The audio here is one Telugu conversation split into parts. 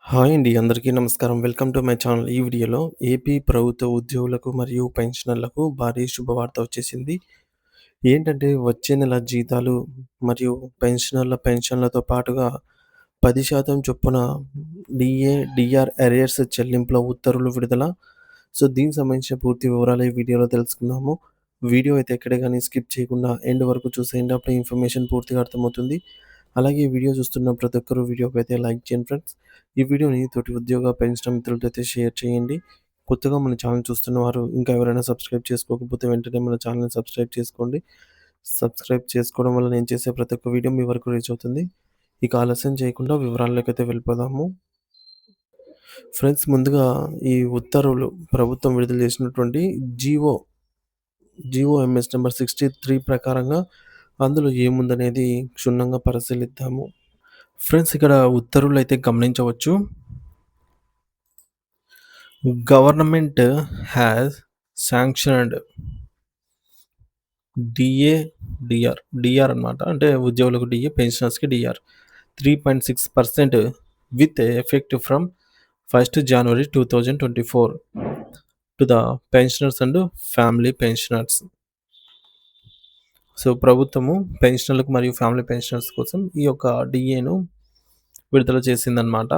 హాయ్ అండి. అందరికీ నమస్కారం. Welcome to my channel. ఈ వీడియోలో ఏపీ ప్రభుత్వ ఉద్యోగులకు మరియు పెన్షనర్లకు భారీ శుభవార్త వచ్చేసింది. ఏంటంటే వచ్చే నెల జీతాలు మరియు పెన్షనర్ల పెన్షన్లతో పాటుగా 10% చొప్పున డిఆర్ అరియర్స్ చెల్లింపుల ఉత్తర్వులు విడుదల. సో, దీనికి సంబంధించిన పూర్తి వివరాలు ఈ వీడియోలో తెలుసుకుందాము. వీడియో అయితే ఎక్కడ గాని స్కిప్ చేయకుండా ఎండ్ వరకు చూసేయండి. అప్పుడే ఇన్ఫర్మేషన్ పూర్తిగా అర్థమవుతుంది. అలాగే ఈ వీడియో చూస్తున్న ప్రతి ఒక్కరు వీడియోకైతే లైక్ చేయండి ఫ్రెండ్స్. ఈ వీడియోని తోటి ఉద్యోగ పెన్షన్ మిత్రులతో అయితే షేర్ చేయండి. కొత్తగా మన ఛానల్ చూస్తున్న వారు ఇంకా ఎవరైనా సబ్స్క్రైబ్ చేసుకోకపోతే వెంటనే మన ఛానల్‌ని సబ్స్క్రైబ్ చేసుకోండి. సబ్స్క్రైబ్ చేసుకోవడం వల్ల నేను చేసే ప్రతి ఒక్క వీడియో మీ వరకు రీచ్ అవుతుంది. ఇక ఆలస్యం చేయకుండా వివరాల్లోకైతే వెళ్ళిపోదాము. ఫ్రెండ్స్, ముందుగా ఈ ఉత్తర్వులు ప్రభుత్వం విడుదల చేసినటువంటి జీవో, జీవోఎంఎస్ నంబర్ 63 ప్రకారంగా అందులో ఏముందనేది క్షుణ్ణంగా పరిశీలిద్దాము. ఫ్రెండ్స్, ఇక్కడ ఉత్తర్వులైతే గమనించవచ్చు. గవర్నమెంట్ హ్యాస్ శాంక్షన్డ్ డిఆర్ అన్నమాట. అంటే ఉద్యోగులకు డిఏ, పెన్షనర్స్‌కి DR 3.6% with effect from 1st January 2024 to the pensioners and family pensioners. So, ప్రభుత్వము పెన్షనర్లకు మరియు ఫ్యామిలీ పెన్షనర్స్ కోసం ఈ యొక్క డిఏను విడుదల చేసిందన్నమాట.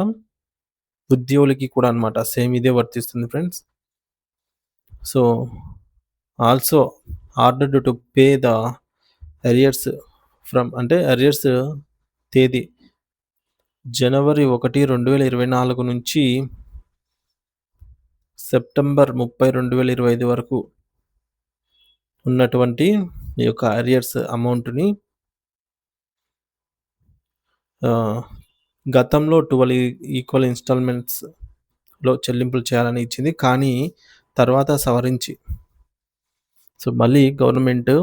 ఉద్యోగులకి కూడా అన్నమాట. సేమ్ ఇదే వర్తిస్తుంది friends. So, also ordered to pay the arrears from, అంటే అరియర్స్ తేదీ జనవరి 1, 2024 నుంచి సెప్టెంబర్ 30, 2025 వరకు ఉన్నటువంటి ఈ యొక్క అరియర్స్ అమౌంట్‌ని గతంలో 12 ఈక్వల్ ఇన్‌స్టాల్‌మెంట్స్‌లో చెల్లింపులు చేయాలని ఇచ్చింది. కానీ తర్వాత సవరించి, సో, మళ్ళీ గవర్నమెంట్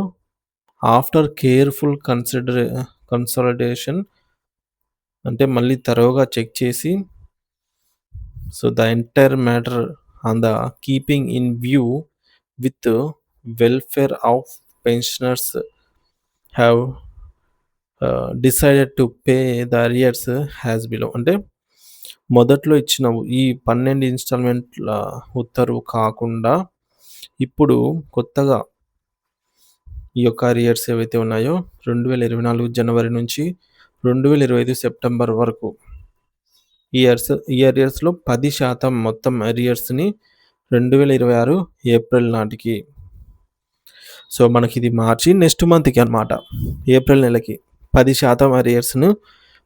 ఆఫ్టర్ కేర్‌ఫుల్ కన్సాలిడేషన్, అంటే మళ్ళీ తరోగా చెక్ చేసి, so, the entire matter on the keeping in view with welfare of pensioners have decided to pay the arrears as below. అంటే మొదట్లో ఇచ్చిన ఈ 12 ఇన్‌స్టాల్‌మెంట్‌ల ఉత్తర్వు కాకుండా ఇప్పుడు కొత్తగా ఈ యొక్క అరియర్స్ ఏవైతే ఉన్నాయో 2024 జనవరి నుంచి 2025 సెప్టెంబర్ వరకు ఈ అరియర్స్‌లో 10% మొత్తం అరియర్స్‌ని 2026 ఏప్రిల్ నాటికి, సో, మనకిది మార్చి నెక్స్ట్ మంత్‌కి అన్నమాట, ఏప్రిల్ నెలకి 10% అరియర్స్‌ను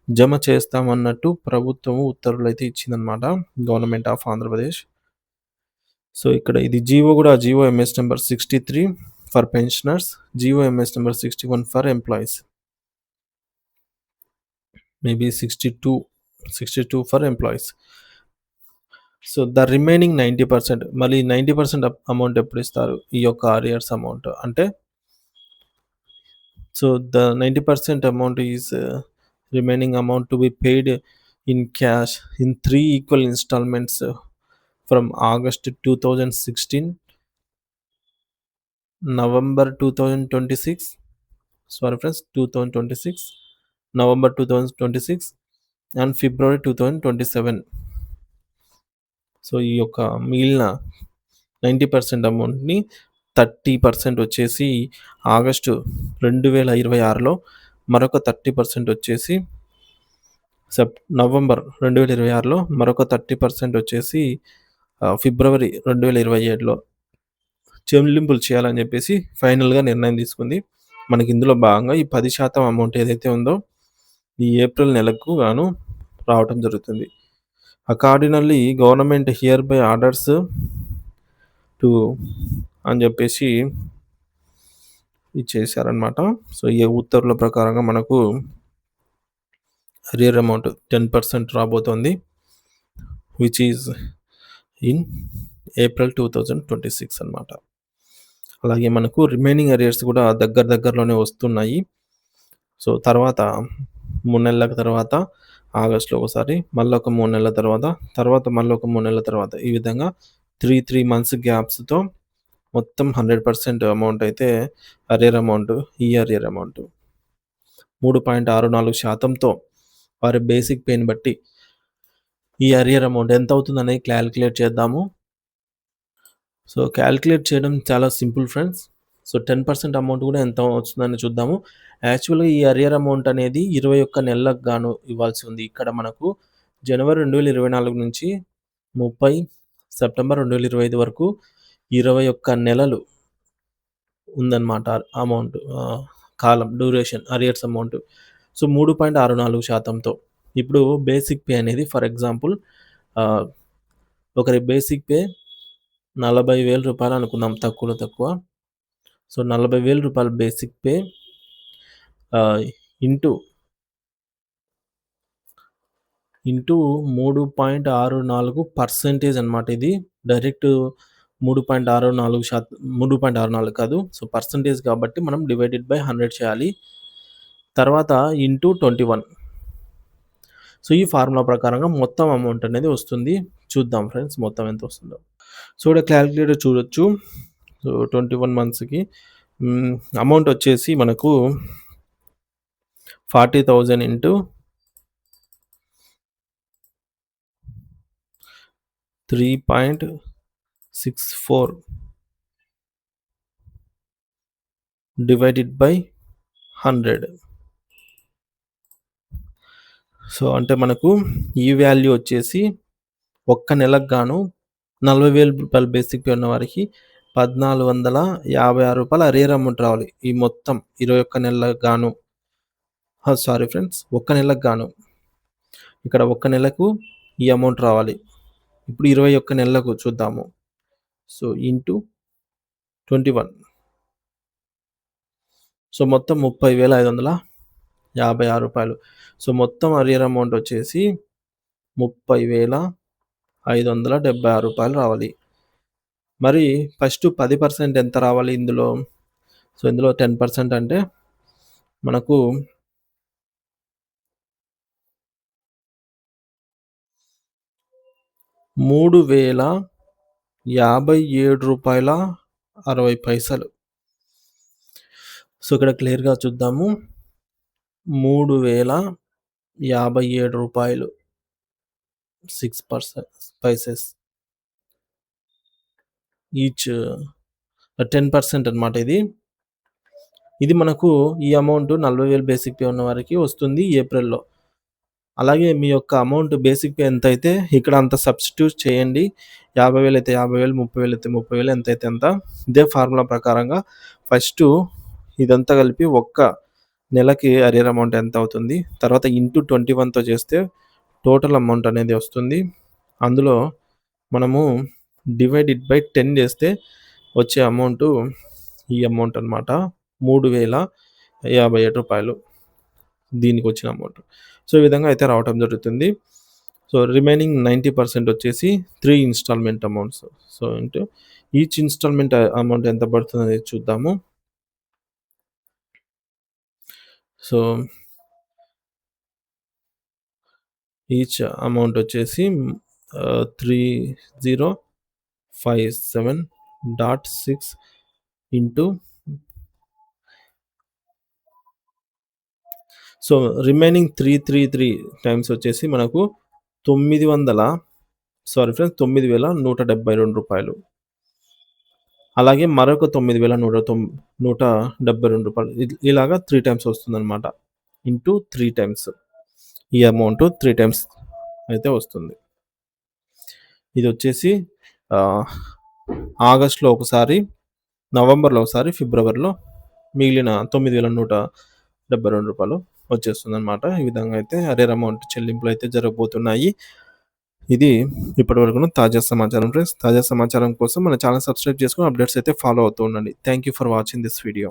జమ చేస్తామన్నట్టు ప్రభుత్వం ఉత్తర్వులైతే ఇచ్చిందన్నమాట, గవర్నమెంట్ ఆఫ్ ఆంధ్రప్రదేశ్. సో, ఇక్కడ ఇది GOMS number 63 for pensioners, GOMS number 61 for employees. Maybe 62 for employees. So, the remaining 90%, మళ్ళీ 90% అమౌంట్ ఎప్పుడు ఇస్తారు ఈ యొక్క అరియర్స్ అమౌంట్ అంటే, so, the 90% amount is remaining amount to be paid in cash in 3 equal installments from August 2016, November 2026, sorry friends, 2026, November 2026 and February 2027. So, ఈ యొక్క మిగిలిన 90% అమౌంట్‌ని 30% వచ్చేసి ఆగస్టు 2026లో, మరొక 30% వచ్చేసి నవంబర్ 2026లో, మరొక 30% వచ్చేసి ఫిబ్రవరి 2027లో చెల్లింపులు చేయాలని చెప్పేసి ఫైనల్‌గా నిర్ణయం తీసుకుంది. మనకి ఇందులో భాగంగా ఈ 10% అమౌంట్ ఏదైతే ఉందో ఈ ఏప్రిల్ నెలకు గాను రావటం జరుగుతుంది. Accordingly government hereby orders to అని చెప్పేసి ఇచ్చేసారన్నమాట. సో, ఈ ఉత్తర్వుల ప్రకారంగా మనకు అరియర్ అమౌంట్ 10% రాబోతోంది, విచ్ ఈజ్ ఇన్ ఏప్రిల్ 2026 అన్నమాట. అలాగే మనకు రిమైనింగ్ అరియర్స్ కూడా దగ్గరలోనే వస్తున్నాయి. సో, తర్వాత 3 నెలల తర్వాత ఆగస్ట్‌లో ఒకసారి, మళ్ళొక 3 నెలల తర్వాత మళ్ళొక 3 నెలల తర్వాత, ఈ విధంగా 3 మంత్స్ గ్యాప్స్‌తో మొత్తం 100% అమౌంట్ అయితే అరియర్ అమౌంట్, ఈ అరియర్ అమౌంట్ 3.64%తో వారి బేసిక్ పేని బట్టి ఈ అరియర్ అమౌంట్ ఎంతవుతుందనేది క్యాలిక్యులేట్ చేద్దాము. సో, క్యాలిక్యులేట్ చేయడం చాలా సింపుల్ ఫ్రెండ్స్. సో, 10% అమౌంట్ కూడా ఎంత వస్తుందని చూద్దాము. యాక్చువల్‌గా ఈ అరియర్ అమౌంట్ అనేది 21 నెలలకు గాను ఇవ్వాల్సి ఉంది. ఇక్కడ మనకు జనవరి 2024 నుంచి 30 సెప్టెంబర్ 2025 వరకు 21 నెలలు ఉందన్నమాట అమౌంట్. కాలం డ్యూరేషన్ అరియర్స్ అమౌంట్. సో, 3.64%తో. ఇప్పుడు బేసిక్ పే అనేది ఫర్ ఎగ్జాంపుల్ ఆహ్, ఒకరి బేసిక్ పే రూ. 40,000 అనుకుందాం తక్కువలో తక్కువ. సో, రూ. 40,000 బేసిక్ పే ఆహ్, ఇంటూ, ఇంటూ 3.64% అనమాట ఇది. డైరెక్ట్ 3.64% కాదు. సో, పర్సెంటేజ్ కాబట్టి మనం డివైడెడ్ బై 100 చేయాలి. తర్వాత ఇంటూ 21. సో, ఈ ఫార్ములా ప్రకారంగా మొత్తం అమౌంట్ అనేది వస్తుంది. చూద్దాం ఫ్రెండ్స్ మొత్తం ఎంత వస్తుందో. సో, ఇక్కడ క్యాలిక్యులేటర్ చూడొచ్చు. సో, 21 మంత్స్‌కి అమౌంట్ వచ్చేసి మనకు 40,000 ఇంటూ 3.64 డివైడెడ్ బై 100. సో, అంటే మనకు ఈ వాల్యూ వచ్చేసి ఒక్క నెలకు గాను రూ. 40,000 బేసిక్ పే ఉన్న వారికి రూ. 1,456 అరియర్ అమౌంట్ రావాలి. ఈ మొత్తం 21 నెలలకు గాను. సారీ ఫ్రెండ్స్, ఒక్క నెలకు గాను. ఇక్కడ ఒక్క నెలకు ఈ అమౌంట్ రావాలి. ఇప్పుడు 21 నెలలకు చూద్దాము. So, into 21. సో, మొత్తం రూ. 30,556. సో, మొత్తం అరియర్ అమౌంట్ వచ్చేసి రూ. 30,576 రావాలి. మరి ఫస్ట్ 10% ఎంత రావాలి ఇందులో? సో, ఇందులో 10% అంటే మనకు ₹3,057.60. సో, ఇక్కడ క్లియర్‌గా చూద్దాము. ₹3,057 6 పైసెస్ ఈచ్ 10% అనమాట ఇది. ఇది మనకు ఈ అమౌంట్ 40,000 బేసిక్ పే ఉన్న వారికి వస్తుంది ఏప్రిల్‌లో. అలాగే మీ యొక్క అమౌంట్ బేసిక్ పే ఎంతైతే ఇక్కడ అంత సబ్స్టిట్యూట్ చేయండి. 50,000 అయితే 50,000, 30,000 అయితే 30,000 ఎంతైతే అంత. ఇదే ఫార్ములా ప్రకారంగా ఫస్టు ఇదంతా కలిపి ఒక్క నెలకి అరియర్ అమౌంట్ ఎంత అవుతుంది. తర్వాత ఇంటూ 21తో చేస్తే టోటల్ అమౌంట్ అనేది వస్తుంది. అందులో మనము డివైడెడ్ బై 10 చేస్తే వచ్చే అమౌంటు ఈ అమౌంట్ అనమాట. రూ. 3,057 దీనికి వచ్చిన అమౌంట్. సో, ఈ విధంగా అయితే రావటం జరుగుతుంది. సో, రిమైనింగ్ 90% వచ్చేసి 3 installment amounts. So, into each installment amount ఎంత పడుతుందనేది చూద్దాము. సో, ఈచ్ అమౌంట్ వచ్చేసి 3057.6 ఇంటూ సో, రిమైనింగ్ 333 టైమ్స్ వచ్చేసి మనకు 9,172 అలాగే మరొక 9,172 ఇలాగా 3 టైమ్స్ వస్తుందనమాట. Into 3 times. ఈ అమౌంట్ 3 టైమ్స్ అయితే వస్తుంది. ఇది వచ్చేసి ఆగస్ట్‌లో ఒకసారి, నవంబర్‌లో ఒకసారి, ఫిబ్రవరిలో మిగిలిన రూ. 9,172 వచ్చేస్తుందనమాట. ఈ విధంగా అయితే అరియర్ అమౌంట్ చెల్లింపులు అయితే జరగబోతున్నాయి. ఇది ఇప్పటివరకున్న తాజా సమాచారం ఫ్రెండ్స్. తాజా సమాచారం కోసం మన ఛానెల్ సబ్స్క్రైబ్ చేసుకొని అప్డేట్స్ అయితే ఫాలో అవుతూ ఉండండి. Thank you for watching this video.